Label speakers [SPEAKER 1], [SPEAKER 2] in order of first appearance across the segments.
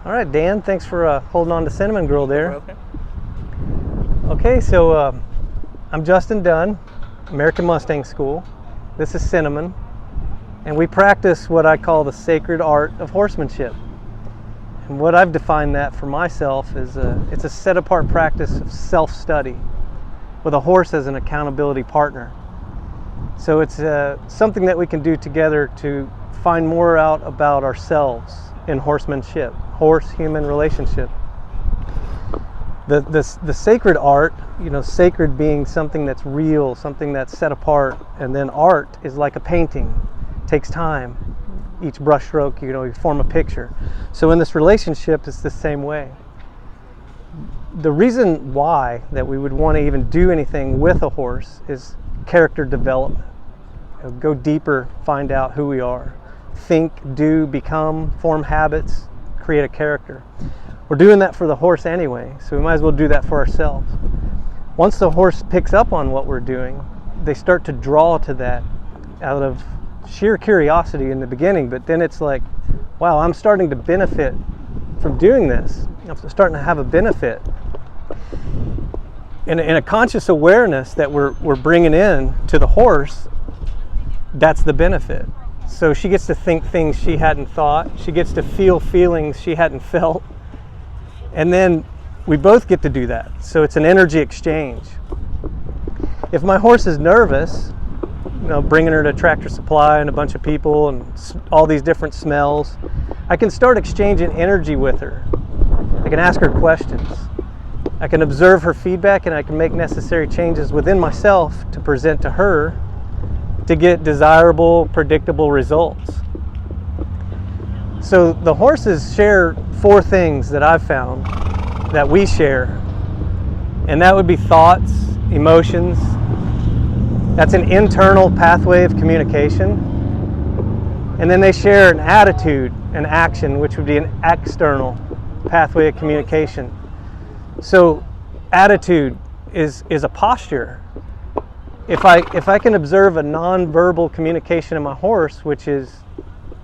[SPEAKER 1] All right, Dan, thanks for holding on to Cinnamon Girl there.
[SPEAKER 2] Okay.
[SPEAKER 1] Okay, so I'm Justin Dunn, American Mustang School. This is Cinnamon, and we practice what I call the sacred art of horsemanship. And what I've defined that for myself is it's a set-apart practice of self-study with a horse as an accountability partner. So it's something that we can do together to find more out about ourselves in horsemanship, horse-human relationship. The sacred art, you know, sacred being something that's real, something that's set apart, and then art is like a painting. It takes time. Each brush stroke, you know, you form a picture. So in this relationship, it's the same way. The reason why that we would want to even do anything with a horse is character development. You know, go deeper, find out who we are. Think, do, become, form habits, create a character. We're doing that for the horse anyway, so we might as well do that for ourselves. Once the horse picks up on what we're doing, they start to draw to that out of sheer curiosity in the beginning, but then it's like, wow, I'm starting to benefit from doing this. I'm starting to have a benefit. In a conscious awareness that we're bringing in to the horse, that's the benefit. So she gets to think things she hadn't thought. She gets to feel feelings she hadn't felt. And then we both get to do that. So it's an energy exchange. If my horse is nervous, you know, bringing her to Tractor Supply and a bunch of people and all these different smells, I can start exchanging energy with her. I can ask her questions. I can observe her feedback, and I can make necessary changes within myself to present to her to get desirable, predictable results. So the horses share 4 things that I've found that we share, and that would be thoughts, emotions. That's an internal pathway of communication. And then they share an attitude, an action, which would be an external pathway of communication. So attitude is a posture. If I can observe a non-verbal communication in my horse, which is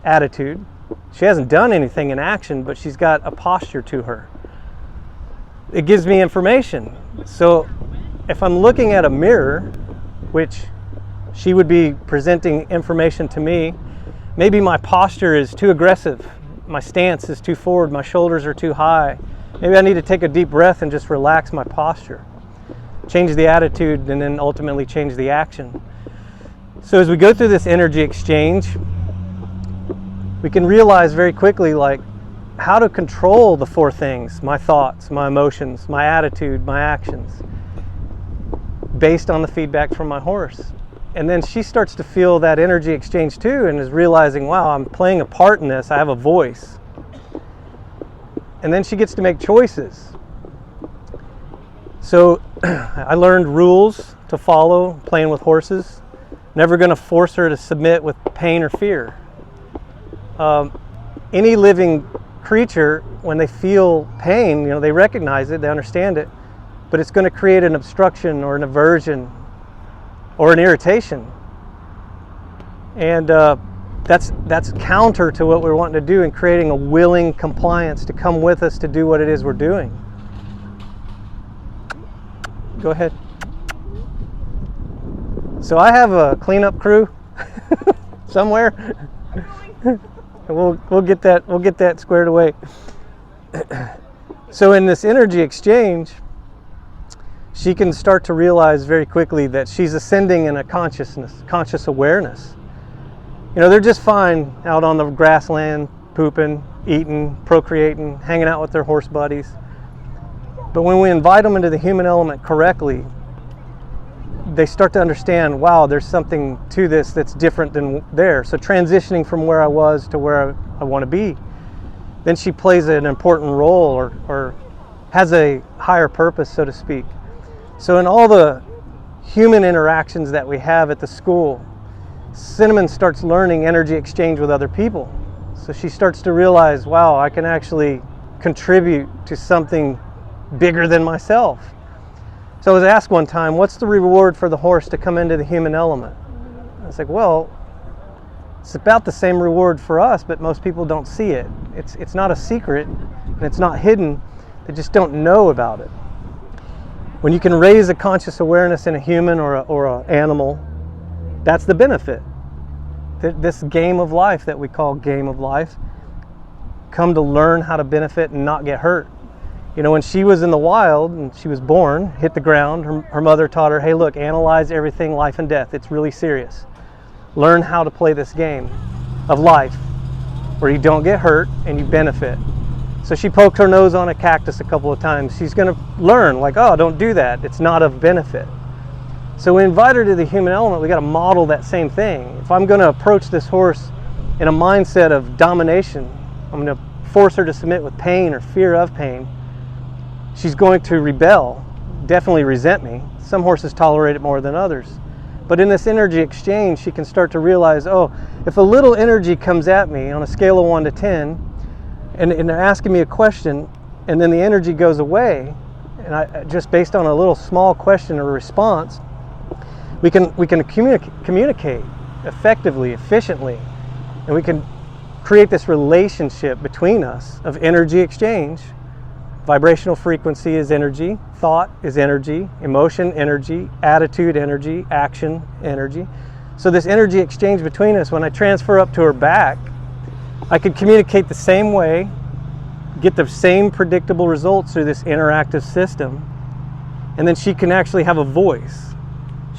[SPEAKER 1] attitude, she hasn't done anything in action, but she's got a posture to her. It gives me information. So if I'm looking at a mirror, which she would be presenting information to me, maybe my posture is too aggressive, my stance is too forward, my shoulders are too high. Maybe I need to take a deep breath and just relax my posture. Change the attitude and then ultimately change the action. So as we go through this energy exchange, we can realize very quickly like how to control the 4 things: my thoughts, my emotions, my attitude, my actions, based on the feedback from my horse. And then she starts to feel that energy exchange too, and is realizing, wow, I'm playing a part in this, I have a voice. And then she gets to make choices. So I learned rules to follow playing with horses. Never going to force her to submit with pain or fear. Any living creature, when they feel pain, you know, they recognize it, they understand it, but it's going to create an obstruction or an aversion or an irritation. And that's counter to what we're wanting to do in creating a willing compliance to come with us to do what it is we're doing. Go ahead. So I have a cleanup crew somewhere. We'll get that squared away. So in this energy exchange, she can start to realize very quickly that she's ascending in a conscious awareness. You know, they're just fine out on the grassland, pooping, eating, procreating, hanging out with their horse buddies. But when we invite them into the human element correctly, they start to understand, wow, there's something to this that's different than there. So transitioning from where I was to where I want to be, then she plays an important role or has a higher purpose, so to speak. So in all the human interactions that we have at the school, Cinnamon starts learning energy exchange with other people. So she starts to realize, wow, I can actually contribute to something bigger than myself. So I was asked one time, what's the reward for the horse to come into the human element? I was like, well, it's about the same reward for us, but most people don't see it. It's not a secret. and it's not hidden. They just don't know about it. When you can raise a conscious awareness in a human or an animal, that's the benefit. This game of life that we call game of life, come to learn how to benefit and not get hurt. You know, when she was in the wild and she was born, hit the ground, her mother taught her, hey look, analyze everything, life and death. It's really serious. Learn how to play this game of life where you don't get hurt and you benefit. So she poked her nose on a cactus a couple of times. She's going to learn, like, oh, don't do that. It's not of benefit. So we invite her to the human element. We got to model that same thing. If I'm going to approach this horse in a mindset of domination, I'm going to force her to submit with pain or fear of pain, she's going to rebel, definitely resent me. Some horses tolerate it more than others. But in this energy exchange, she can start to realize, oh, if a little energy comes at me on a scale of 1 to 10, and they're asking me a question, and then the energy goes away, and I just based on a little small question or response, we can communicate effectively, efficiently, and we can create this relationship between us of energy exchange. Vibrational frequency is energy, thought is energy, emotion energy, attitude energy, action energy. So this energy exchange between us, when I transfer up to her back, I could communicate the same way, get the same predictable results through this interactive system, and then she can actually have a voice.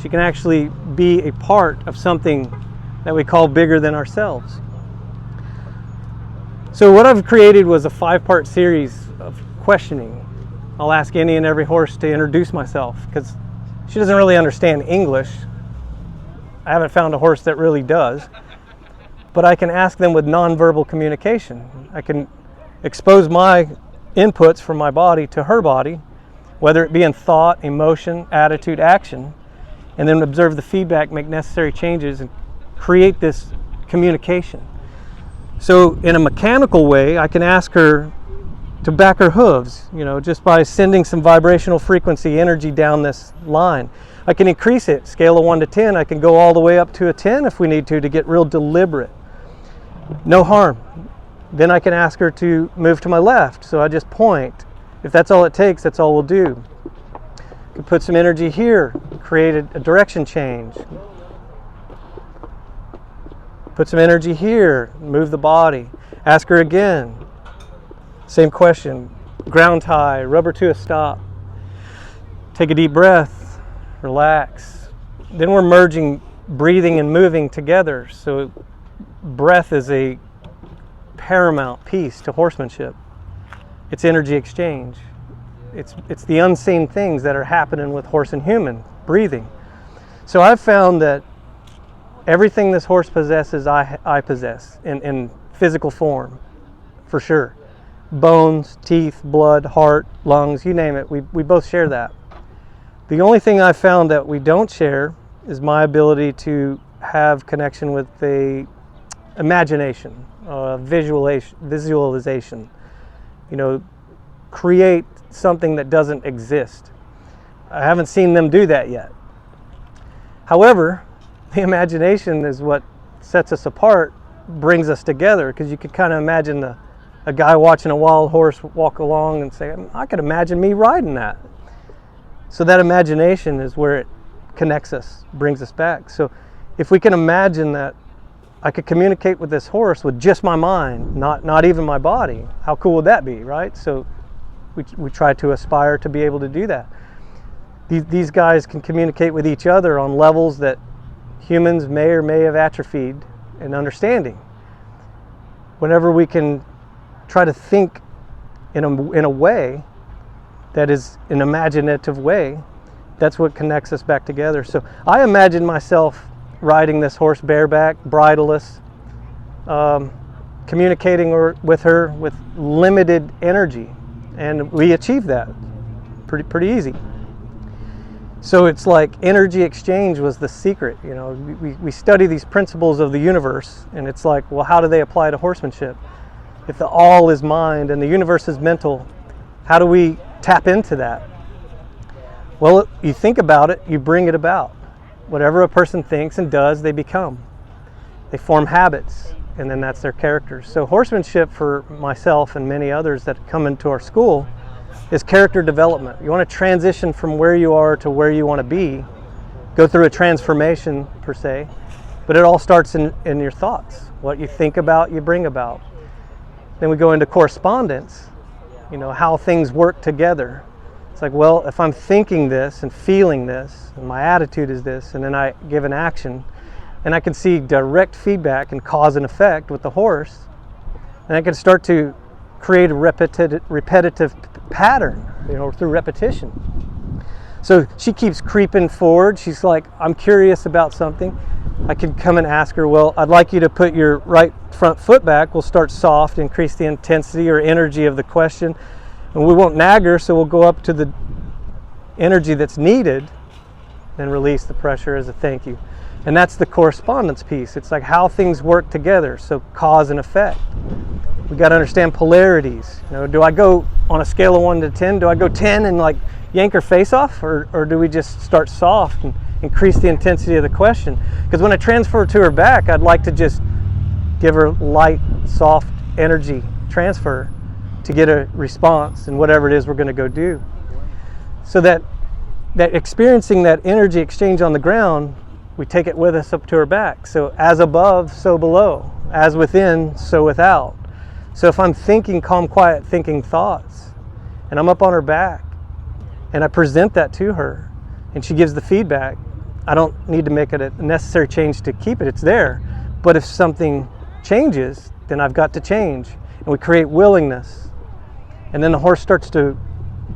[SPEAKER 1] She can actually be a part of something that we call bigger than ourselves. So what I've created was a 5-part series of questioning. I'll ask any and every horse to introduce myself because she doesn't really understand English. I haven't found a horse that really does. But I can ask them with nonverbal communication. I can expose my inputs from my body to her body, whether it be in thought, emotion, attitude, action, and then observe the feedback, make necessary changes, and create this communication. So in a mechanical way, I can ask her to back her hooves, you know, just by sending some vibrational frequency energy down this line. I can increase it, scale of 1 to 10. I can go all the way up to a 10 if we need to get real deliberate. No harm. Then I can ask her to move to my left, so I just point. If that's all it takes, that's all we'll do. We put some energy here, create a direction change. Put some energy here, move the body. Ask her again. Same question. Ground tie, rubber to a stop. Take a deep breath, relax. Then we're merging breathing and moving together. So breath is a paramount piece to horsemanship. It's energy exchange. It's the unseen things that are happening with horse and human, breathing. So I've found that everything this horse possesses, I possess in physical form, for sure. Bones, teeth, blood, heart, lungs, you name it, we both share that. The only thing I've found that we don't share is my ability to have connection with the imagination, visualization. You know, create something that doesn't exist. I haven't seen them do that yet. However, the imagination is what sets us apart, brings us together, because you could kind of imagine a guy watching a wild horse walk along and say, I could imagine me riding that. So that imagination is where it connects us, brings us back. So if we can imagine that I could communicate with this horse with just my mind, not even my body, how cool would that be, right? So we try to aspire to be able to do that. These guys can communicate with each other on levels that humans may or may have atrophied in understanding. Whenever we can try to think in a way that is an imaginative way, that's what connects us back together. So I imagine myself riding this horse bareback, bridleless, communicating with her with limited energy, and we achieve that pretty easy. So it's like energy exchange was the secret. You know, we study these principles of the universe, and it's like, well, how do they apply to horsemanship? If the all is mind and the universe is mental, how do we tap into that? Well, you think about it, you bring it about. Whatever a person thinks and does, they become. They form habits. and then that's their characters. So horsemanship for myself and many others that come into our school is character development. You want to transition from where you are to where you want to be, go through a transformation per se, but it all starts in your thoughts. What you think about, you bring about. Then we go into correspondence, you know, how things work together. It's like, well, if I'm thinking this and feeling this, and my attitude is this, and then I give an action, and I can see direct feedback and cause and effect with the horse, and I can start to create a repetitive pattern, you know, through repetition. So she keeps creeping forward. She's like, I'm curious about something. I can come and ask her, well, I'd like you to put your right front foot back. We'll start soft, increase the intensity or energy of the question. And we won't nag her, so we'll go up to the energy that's needed, then release the pressure as a thank you. And that's the correspondence piece. It's like how things work together, so cause and effect. We got to understand polarities. You know, do I go on a scale of 1 to 10? Do I go 10 and like yank her face off, or do we just start soft and increase the intensity of the question? Because when I transfer to her back, I'd like to just give her light, soft energy transfer to get a response in whatever it is we're going to go do. So that experiencing that energy exchange on the ground, we take it with us up to her back. So as above, so below. As within, so without. So if I'm thinking calm, quiet, thinking thoughts, and I'm up on her back, and I present that to her, and she gives the feedback, I don't need to make it a necessary change to keep it. It's there. But if something changes, then I've got to change. And we create willingness. And then the horse starts to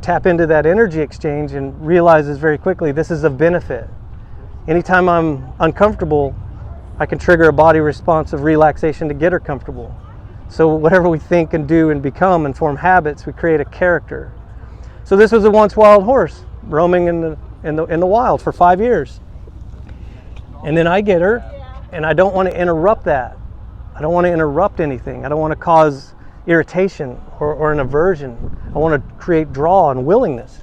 [SPEAKER 1] tap into that energy exchange and realizes very quickly this is of benefit. Anytime I'm uncomfortable, I can trigger a body response of relaxation to get her comfortable. So whatever we think and do and become and form habits, we create a character. So this was a once wild horse roaming in the wild for 5 years. And then I get her, and I don't want to interrupt that. I don't want to interrupt anything. I don't want to cause irritation or an aversion. I want to create draw and willingness.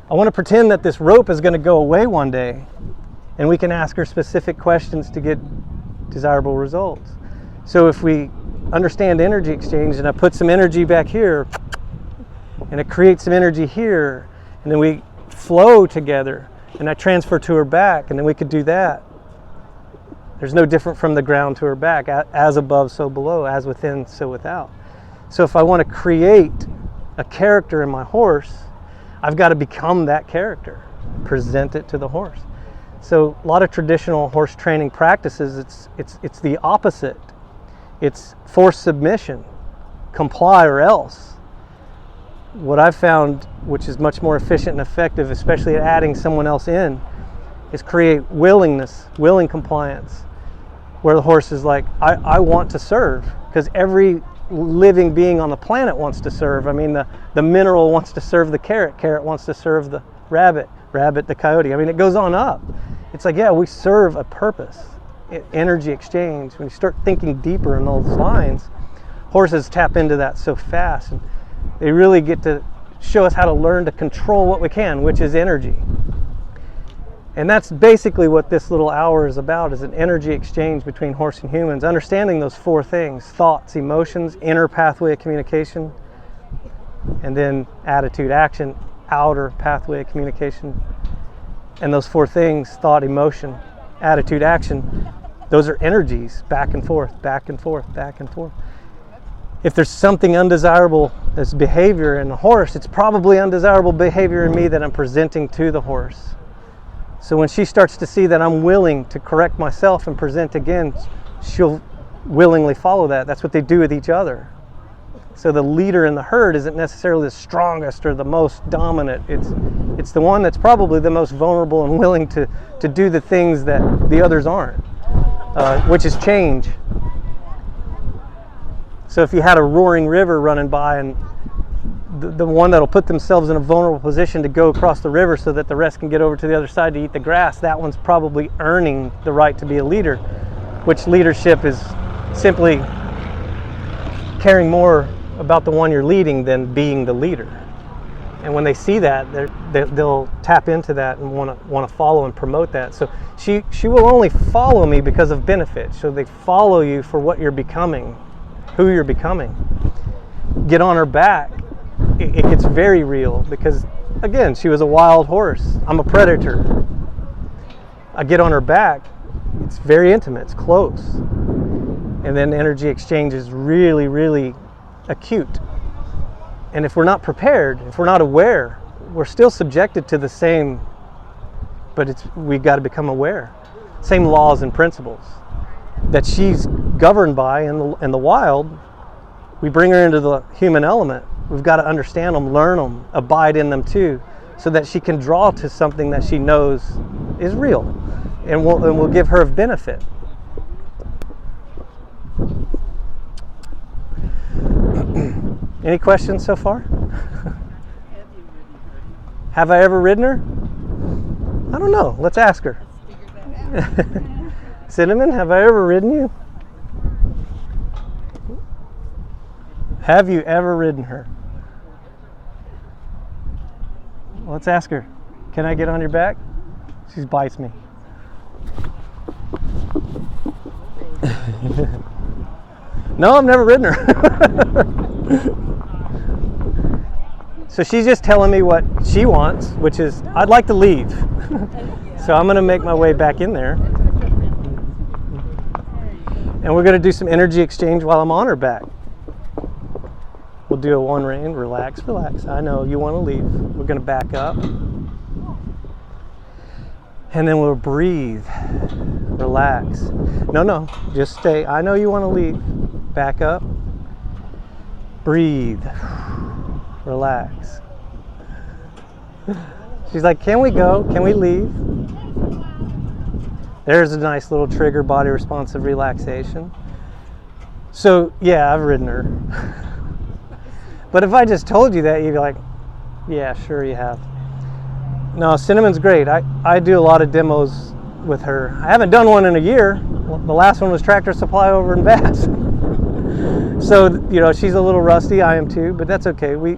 [SPEAKER 1] I want to pretend that this rope is going to go away one day, and we can ask her specific questions to get desirable results. So if we understand energy exchange, and I put some energy back here, and it creates some energy here, and then we flow together, and I transfer to her back, and then we could do that. There's no different from the ground to her back. As above, so below. As within, so without. So if I want to create a character in my horse, I've got to become that character, present it to the horse. So a lot of traditional horse training practices, it's the opposite. It's forced submission, comply or else. What I've found, which is much more efficient and effective, especially at adding someone else in, is create willingness, willing compliance, where the horse is like, I want to serve, because every living being on the planet wants to serve. I mean, the mineral wants to serve the carrot, carrot wants to serve the rabbit, rabbit the coyote. I mean, it goes on up. It's like, yeah, we serve a purpose. Energy exchange, when you start thinking deeper in those lines, horses tap into that so fast, and they really get to show us how to learn to control what we can, which is energy. And that's basically what this little hour is about, is an energy exchange between horse and humans, understanding those 4 things: thoughts, emotions, inner pathway of communication, and then attitude, action, outer pathway of communication. And those 4 things, thought, emotion, attitude, action, those are energies, back and forth, back and forth, back and forth. If there's something undesirable as behavior in the horse, it's probably undesirable behavior in me that I'm presenting to the horse. So when she starts to see that I'm willing to correct myself and present again, she'll willingly follow that. That's what they do with each other. So the leader in the herd isn't necessarily the strongest or the most dominant. It's the one that's probably the most vulnerable and willing to do the things that the others aren't, which is change. So if you had a roaring river running by, and the one that'll put themselves in a vulnerable position to go across the river so that the rest can get over to the other side to eat the grass, that one's probably earning the right to be a leader, which leadership is simply caring more about the one you're leading than being the leader. And when they see that, they'll tap into that and want to follow and promote that. So she will only follow me because of benefit. So they follow you for what you're becoming, who you're becoming. Get on her back, it gets very real because, again, she was a wild horse. I'm a predator. I get on her back, it's very intimate, it's close. And then energy exchange is really, really acute. And if we're not prepared, if we're not aware, we're still subjected to the same, but we've got to become aware. Same laws and principles that she's governed by in the wild. We bring her into the human element. We've got to understand them, learn them, abide in them too, so that she can draw to something that she knows is real and will give her a benefit. Any questions so far? Have I ever ridden her? I don't know. Let's ask her. Cinnamon, have I ever ridden you? Have you ever ridden her? Let's ask her. Can I get on your back? She bites me. No, I've never ridden her. So she's just telling me what she wants, which is, I'd like to leave. So I'm going to make my way back in there. And we're going to do some energy exchange while I'm on her back. We'll do a one rein, relax, relax. I know you want to leave. We're going to back up. And then we'll breathe, relax. No, just stay. I know you want to leave. Back up, breathe, relax. She's like, can we go? Can we leave? There's a nice little trigger, body responsive relaxation. So yeah, I've ridden her. But if I just told you that, you'd be like, yeah, sure you have. No, Cinnamon's great. I do a lot of demos with her. I haven't done one in a year. The last one was Tractor Supply over in Bass. So, you know, she's a little rusty, I am too, but that's okay. We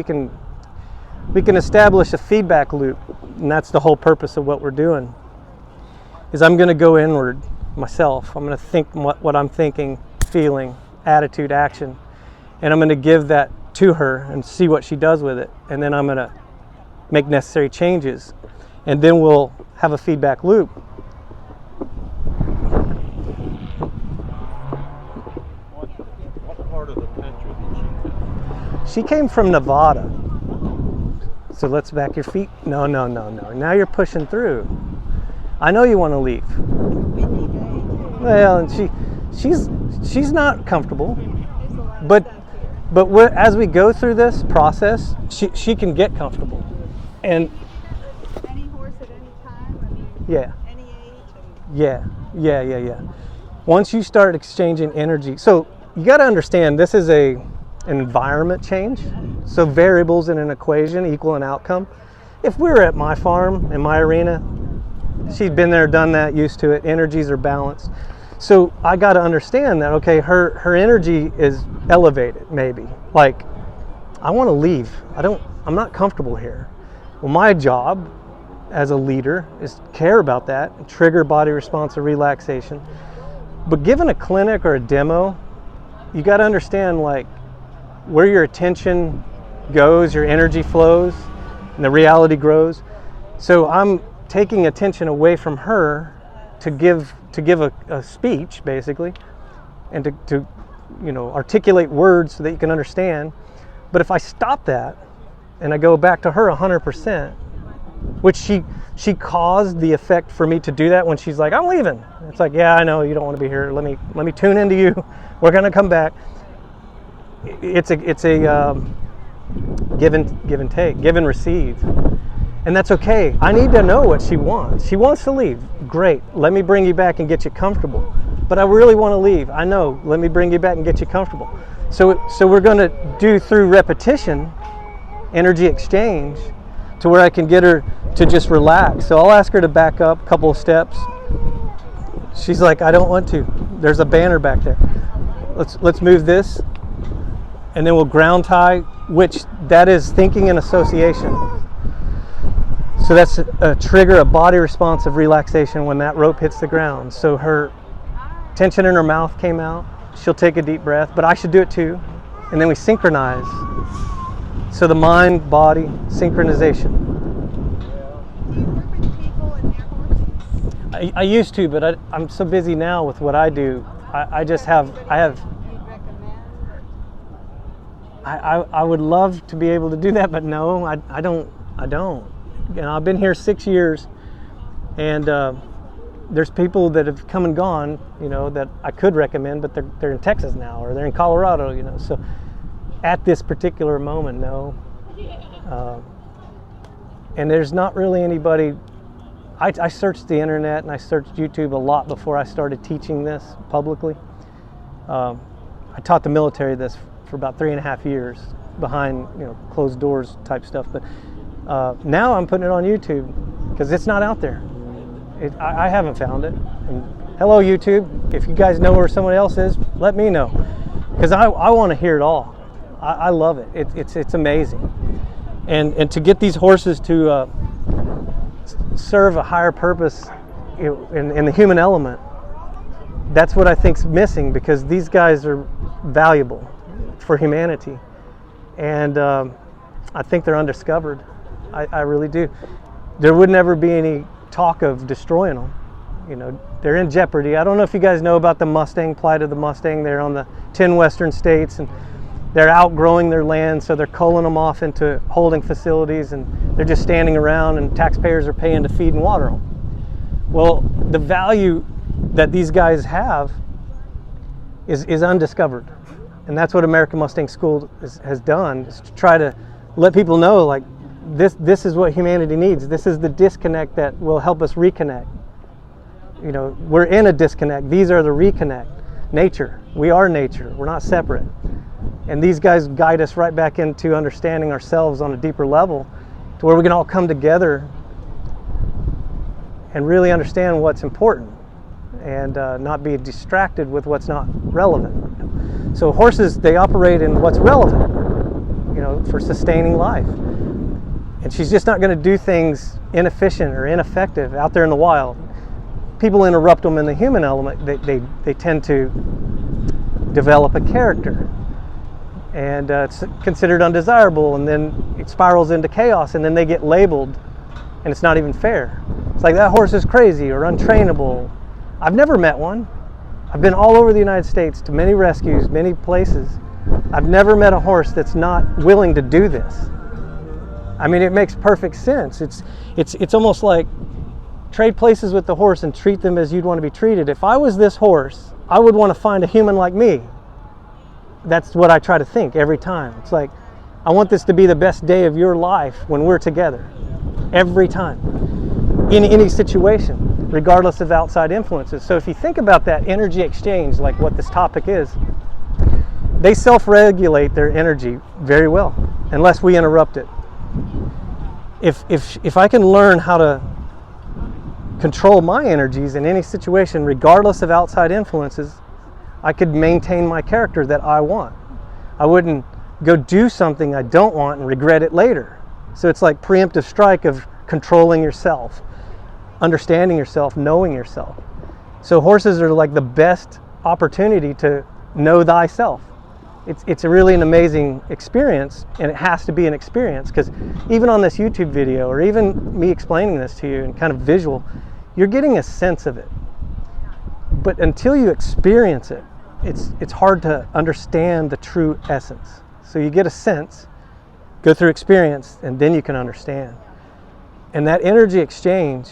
[SPEAKER 1] can establish a feedback loop, and that's the whole purpose of what we're doing. Is I'm going to go inward myself. I'm going to think what I'm thinking, feeling, attitude, action, and I'm going to give that to her and see what she does with it, and then I'm going to make necessary changes, and then we'll have a feedback loop. She came from Nevada. So let's back your feet. No. Now you're pushing through. I know you want to leave. Well, and she's not comfortable. But as we go through this process, she can get comfortable. And
[SPEAKER 2] any horse at any time? I mean,
[SPEAKER 1] yeah.
[SPEAKER 2] Any age?
[SPEAKER 1] Yeah. Once you start exchanging energy, so you got to understand this is an environment change. So variables in an equation equal an outcome. If we were at my farm, in my arena, she's been there, done that, used to it, energies are balanced. So I got to understand that, okay, her energy is elevated maybe. Like, I want to leave. I'm not comfortable here. Well, my job as a leader is to care about that and trigger body responsive relaxation. But given a clinic or a demo, you got to understand like where your attention goes, your energy flows, and the reality grows. So I'm taking attention away from her to give a speech basically, and to articulate words so that you can understand. But if I stop that and I go back to her 100%, which she caused the effect for me to do that when she's like, I'm leaving. It's like, yeah, I know you don't want to be here. Let me tune into you. We're gonna come back. It's a give and take, give and receive, and that's okay. I need to know what she wants. She wants to leave. Great. Let me bring you back and get you comfortable. But I really want to leave. I know. Let me bring you back and get you comfortable. So we're going to do through repetition, energy exchange, to where I can get her to just relax. So I'll ask her to back up a couple of steps. She's like, I don't want to. There's a banner back there. Let's move this. and then we'll ground tie, which that is thinking and association. So that's a trigger, a body response of relaxation when that rope hits the ground. So her tension in her mouth came out. She'll take a deep breath, but I should do it too. And then we synchronize. So the mind, body, synchronization.
[SPEAKER 2] Do you work with people and their horses?
[SPEAKER 1] I used to, but I'm so busy now with what I do. I just have,
[SPEAKER 2] You'd recommend?
[SPEAKER 1] I would love to be able to do that, but no, I don't. You know, I've been here 6 years, and there's people that have come and gone, you know, that I could recommend, but they're in Texas now, or they're in Colorado, you know. So at this particular moment, no. And there's not really anybody. I searched the internet and I searched YouTube a lot before I started teaching this publicly. I taught the military this for about 3.5 years behind, you know, closed doors type stuff. But now I'm putting it on YouTube because it's not out there. I haven't found it. And hello, YouTube. If you guys know where someone else is, let me know, because I want to hear it all. I love it. It's amazing. And to get these horses to serve a higher purpose in the human element, that's what I think's missing, because these guys are valuable for humanity, and I think they're undiscovered. I really do. There would never be any talk of destroying them. You know, they're in jeopardy. I don't know if you guys know about the Mustang, plight of the Mustang. They're on the 10 western states, and they're outgrowing their land, so they're culling them off into holding facilities, and they're just standing around, and taxpayers are paying to feed and water them. Well, the value that these guys have is undiscovered, and that's what American Mustang School has done, is to try to let people know, like, this is what humanity needs. This is the disconnect that will help us reconnect. You know, we're in a disconnect. These are the reconnect. Nature. We are nature. We're not separate. And these guys guide us right back into understanding ourselves on a deeper level, to where we can all come together and really understand what's important, and not be distracted with what's not relevant. So horses, they operate in what's relevant, you know, for sustaining life. And she's just not going to do things inefficient or ineffective out there in the wild. People interrupt them in the human element. They tend to develop a character, and it's considered undesirable, and then it spirals into chaos, and then they get labeled, and it's not even fair. It's like, that horse is crazy or untrainable. I've never met one. I've been all over the United States to many rescues, many places. I've never met a horse that's not willing to do this. I mean, it makes perfect sense. It's almost like trade places with the horse and treat them as you'd want to be treated. If I was this horse, I would want to find a human like me. That's what I try to think every time. It's like, I want this to be the best day of your life when we're together. Every time. In any situation, regardless of outside influences. So if you think about that energy exchange, like what this topic is, they self-regulate their energy very well, unless we interrupt it. If I can learn how to control my energies in any situation, regardless of outside influences, I could maintain my character that I want. I wouldn't go do something I don't want and regret it later. So it's like preemptive strike of controlling yourself, understanding yourself, knowing yourself. So horses are like the best opportunity to know thyself. It's really an amazing experience, and it has to be an experience, because even on this YouTube video, or even me explaining this to you in kind of visual, you're getting a sense of it. But until you experience it, it's hard to understand the true essence. So you get a sense, go through experience, and then you can understand. And that energy exchange,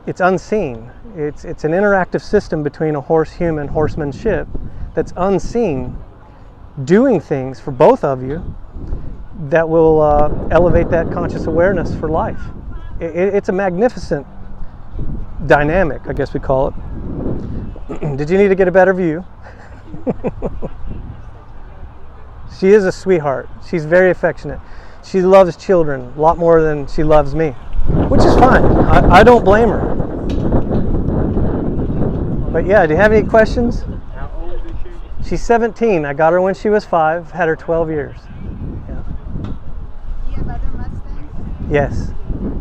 [SPEAKER 1] it's unseen. It's an interactive system between a horse-human horsemanship that's unseen, doing things for both of you that will elevate that conscious awareness for life. It's a magnificent dynamic, I guess we call it. Did you need to get a better view? She is a sweetheart. She's very affectionate. She loves children a lot more than she loves me, which is fine. I don't blame her. But yeah, do you have any questions?
[SPEAKER 3] How old is
[SPEAKER 1] She's 17. I got her when she was 5. Had her 12 years. Yeah.
[SPEAKER 2] Do you have other Mustangs?
[SPEAKER 1] Yes.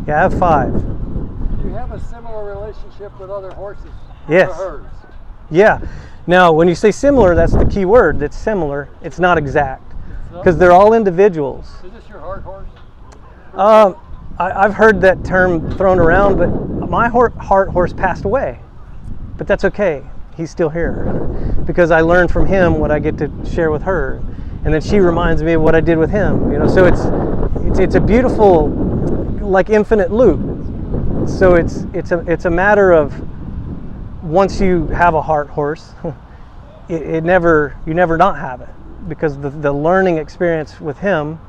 [SPEAKER 1] Yeah, I have 5.
[SPEAKER 3] Do you have a similar relationship with other horses?
[SPEAKER 1] Yes.
[SPEAKER 3] To hers?
[SPEAKER 1] Yeah. Now, when you say similar, that's the key word. It's similar. It's not exact. Because they're all individuals.
[SPEAKER 3] Is this your heart horse?
[SPEAKER 1] I've heard that term thrown around, but my heart horse passed away. But that's okay. He's still here. Because I learned from him what I get to share with her. And then she reminds me of what I did with him. You know, so it's a beautiful, like, infinite loop. So it's a matter of, once you have a heart horse, you never not have it, because the learning experience with him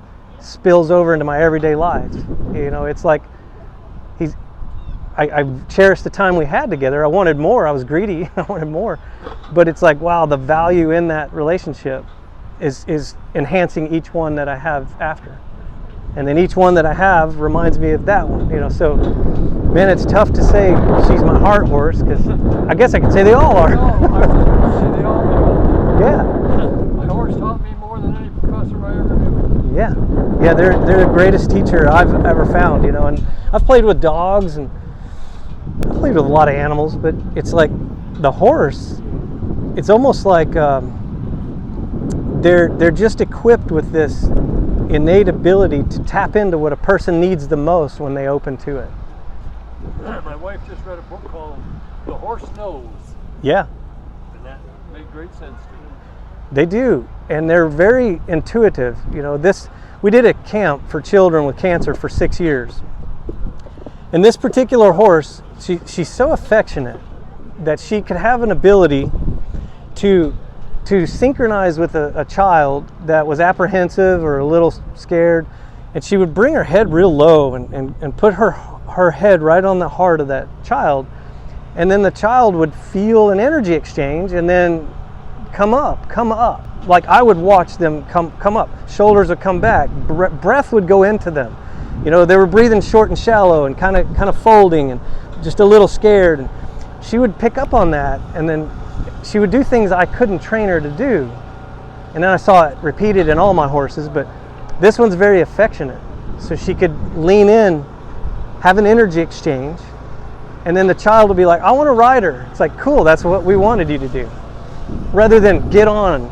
[SPEAKER 1] spills over into my everyday life. You know, it's like I cherished the time we had together. I wanted more. I was greedy. I wanted more. But it's like, wow, the value in that relationship is enhancing each one that I have after. And then each one that I have reminds me of that one. You know, so man, it's tough to say she's my heart horse, because I guess I could say they all are.
[SPEAKER 3] No, I would say they all are.
[SPEAKER 1] Yeah.
[SPEAKER 3] My horse taught me more than any professor I ever knew.
[SPEAKER 1] Yeah. Yeah, they're the greatest teacher I've ever found, you know. And I've played with dogs, and I've played with a lot of animals, but it's like the horse, it's almost like they're just equipped with this innate ability to tap into what a person needs the most when they open to it.
[SPEAKER 3] My wife just read a book called The Horse Knows.
[SPEAKER 1] Yeah.
[SPEAKER 3] And that made great sense to me.
[SPEAKER 1] They do, and they're very intuitive. You know, we did a camp for children with cancer for 6 years. And this particular horse, she's so affectionate that she could have an ability to synchronize with a child that was apprehensive or a little scared, and she would bring her head real low and put her head right on the heart of that child, and then the child would feel an energy exchange and then come up. Like I would watch them come up. Shoulders would come back. Breath would go into them. You know, they were breathing short and shallow and kind of folding and just a little scared. And she would pick up on that, and then she would do things I couldn't train her to do. And then I saw it repeated in all my horses, but this one's very affectionate. So she could lean in, have an energy exchange, and then the child would be like, I want to ride her. It's like, cool, that's what we wanted you to do. Rather than get on,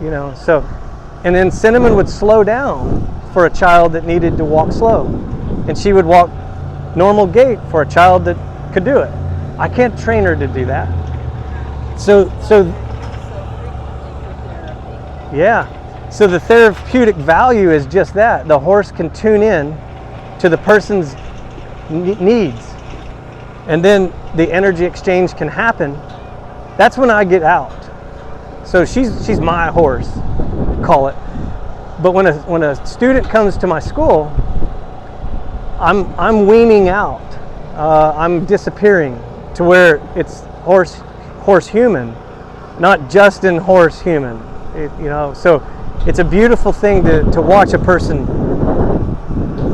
[SPEAKER 1] you know. So, and then Cinnamon would slow down for a child that needed to walk slow, and she would walk normal gait for a child that could do it. I can't train her to do that. So yeah. So the therapeutic value is just that. The horse can tune in to the person's needs, and then the energy exchange can happen. That's when I get out. So she's my horse, call it. But when a student comes to my school, I'm weaning out. I'm disappearing to where it's horse human, not just in horse human. You know, so it's a beautiful thing to watch a person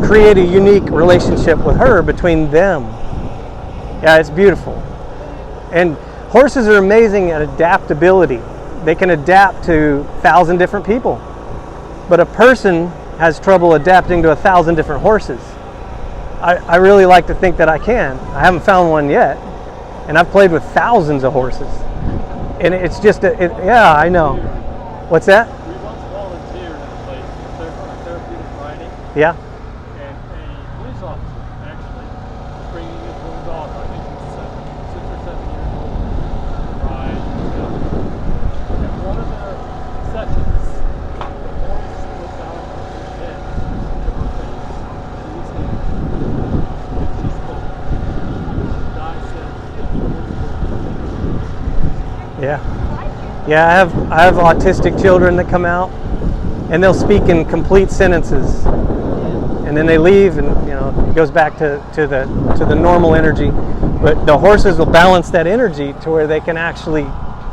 [SPEAKER 1] create a unique relationship with her between them. Yeah, it's beautiful. And horses are amazing at adaptability. They can adapt to 1,000 different people. But a person has trouble adapting to 1,000 different horses. I really like to think that I can. I haven't found one yet. And I've played with thousands of horses. And it's just, yeah, I know. What's that?
[SPEAKER 3] We once volunteered at a place for therapeutic riding.
[SPEAKER 1] Yeah.
[SPEAKER 3] And a police officer actually was bringing his little dog, I think he was 6 or 7 years old, to ride. And one of the sessions, the horse slipped out of his head to her face. She was there. And she spoke. The guy said,
[SPEAKER 1] Yeah. Yeah, I have autistic children that come out, and they'll speak in complete sentences, and then they leave, and you know, it goes back to the normal energy. But the horses will balance that energy to where they can actually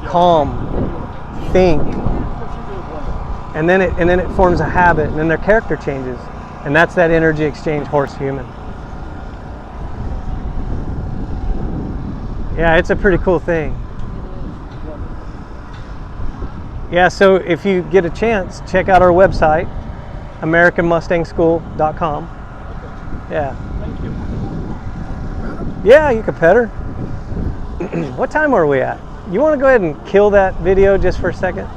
[SPEAKER 1] calm, think, and then it forms a habit, and then their character changes, and that's that energy exchange horse-human. Yeah, it's a pretty cool thing. Yeah, so if you get a chance, check out our website, AmericanMustangSchool.com. Yeah.
[SPEAKER 3] Thank you.
[SPEAKER 1] Yeah, you could pet her. What time are we at? You want to go ahead and kill that video just for a second?